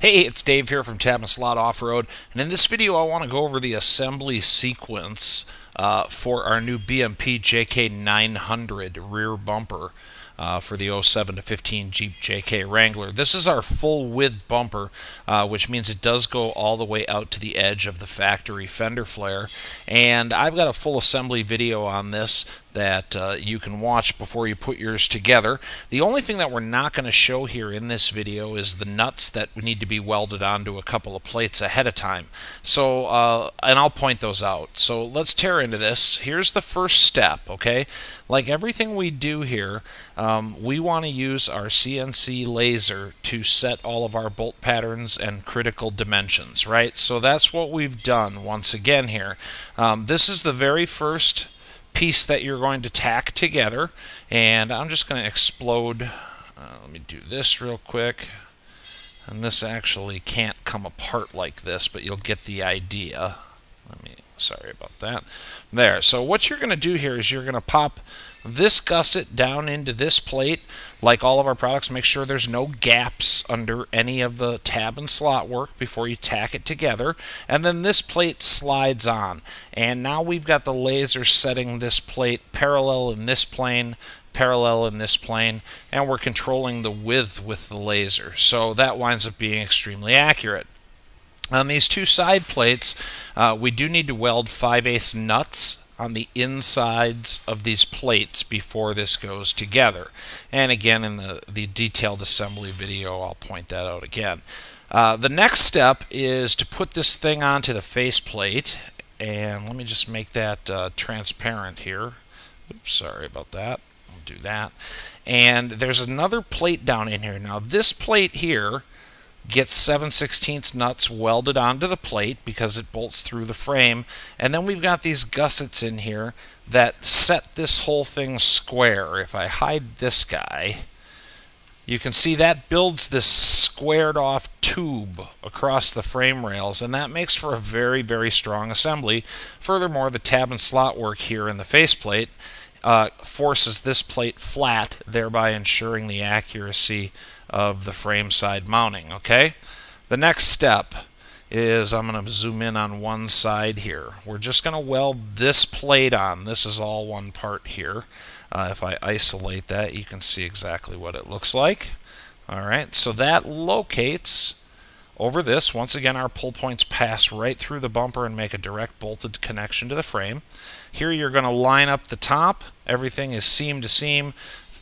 Hey, it's Dave here from Tab and Slot Off-Road, and in this video I want to go over the assembly sequence for our new BMP JK900 rear bumper for the 07 to 15 Jeep JK Wrangler. This is our full width bumper, which means it does go all the way out to the edge of the factory fender flare, and I've got a full assembly video on this that you can watch before you put yours together. The only thing that we're not going to show here in this video is the nuts that need to be welded onto a couple of plates ahead of time. So, and I'll point those out. So let's tear into this. Here's the first step, okay? Like everything we do here, we want to use our CNC laser to set all of our bolt patterns and critical dimensions, right? So that's what we've done once again here. This is the very first piece that you're going to tack together, and I'm just going to explode. Let me do this real quick, and this actually can't come apart like this, but you'll get the idea. Sorry about that. There. So what you're going to do here is you're going to pop this gusset down into this plate. Like all of our products, make sure there's no gaps under any of the tab and slot work before you tack it together. And then this plate slides on. And now we've got the laser setting this plate parallel in this plane, parallel in this plane, and we're controlling the width with the laser. So that winds up being extremely accurate. On these two side plates, we do need to weld 5/8 nuts on the insides of these plates before this goes together. And again, in the detailed assembly video, I'll point that out again. The next step is to put this thing onto the faceplate, and let me just make that transparent here. Oops, sorry about that. I'll do that. And there's another plate down in here. Now this plate here gets 7/16 nuts welded onto the plate because it bolts through the frame, and then we've got these gussets in here that set this whole thing square. If I hide this guy, you can see that builds this squared off tube across the frame rails, and that makes for a very, very strong assembly. Furthermore, the tab and slot work here in the faceplate forces this plate flat, thereby ensuring the accuracy of the frame side mounting. Okay, the next step is I'm going to zoom in on one side here. We're just going to weld this plate on. This is all one part here. If I isolate that, you can see exactly what it looks like. Alright, so that locates over this. Once again, our pull points pass right through the bumper and make a direct bolted connection to the frame. Here you're going to line up the top. Everything is seam to seam.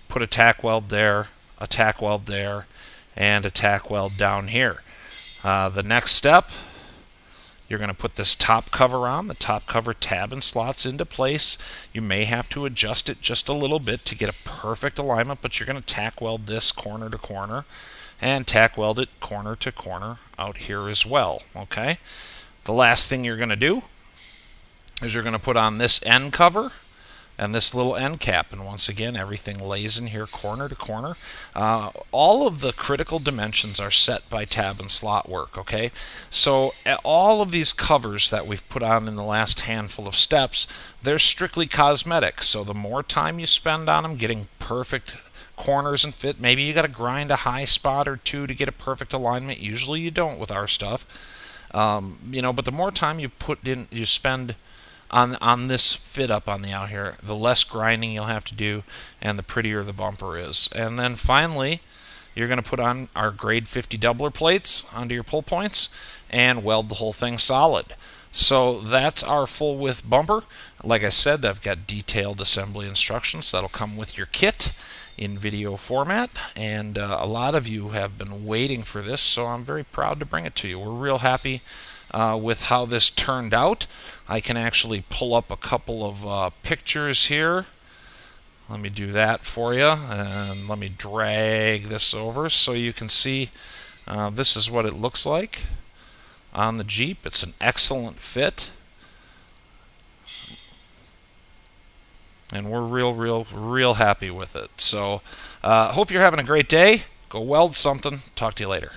Put a tack weld there, a tack weld there, and a tack weld down here. The next step, you're going to put this top cover on. The top cover tab and slots into place. You may have to adjust it just a little bit to get a perfect alignment, but you're going to tack weld this corner to corner and tack weld it corner to corner out here as well. Okay. The last thing you're going to do is you're going to put on this end cover and this little end cap, and once again everything lays in here corner to corner. All of the critical dimensions are set by tab and slot work. Okay, so all of these covers that we've put on in the last handful of steps, they're strictly cosmetic. So the more time you spend on them getting perfect corners and fit, maybe you got to grind a high spot or two to get a perfect alignment. Usually you don't with our stuff, but the more time you spend on this fit up on the out here, the less grinding you'll have to do and the prettier the bumper is. And then finally, you're going to put on our grade 50 doubler plates onto your pull points and weld the whole thing solid. So that's our full width bumper. Like I said, I've got detailed assembly instructions that'll come with your kit in video format, and a lot of you have been waiting for this, so I'm very proud to bring it to you. We're real happy with how this turned out. I can actually pull up a couple of pictures here. Let me do that for you, and let me drag this over so you can see this is what it looks like on the Jeep. It's an excellent fit, and we're real happy with it. So hope you're having a great day. Go weld something. Talk to you later.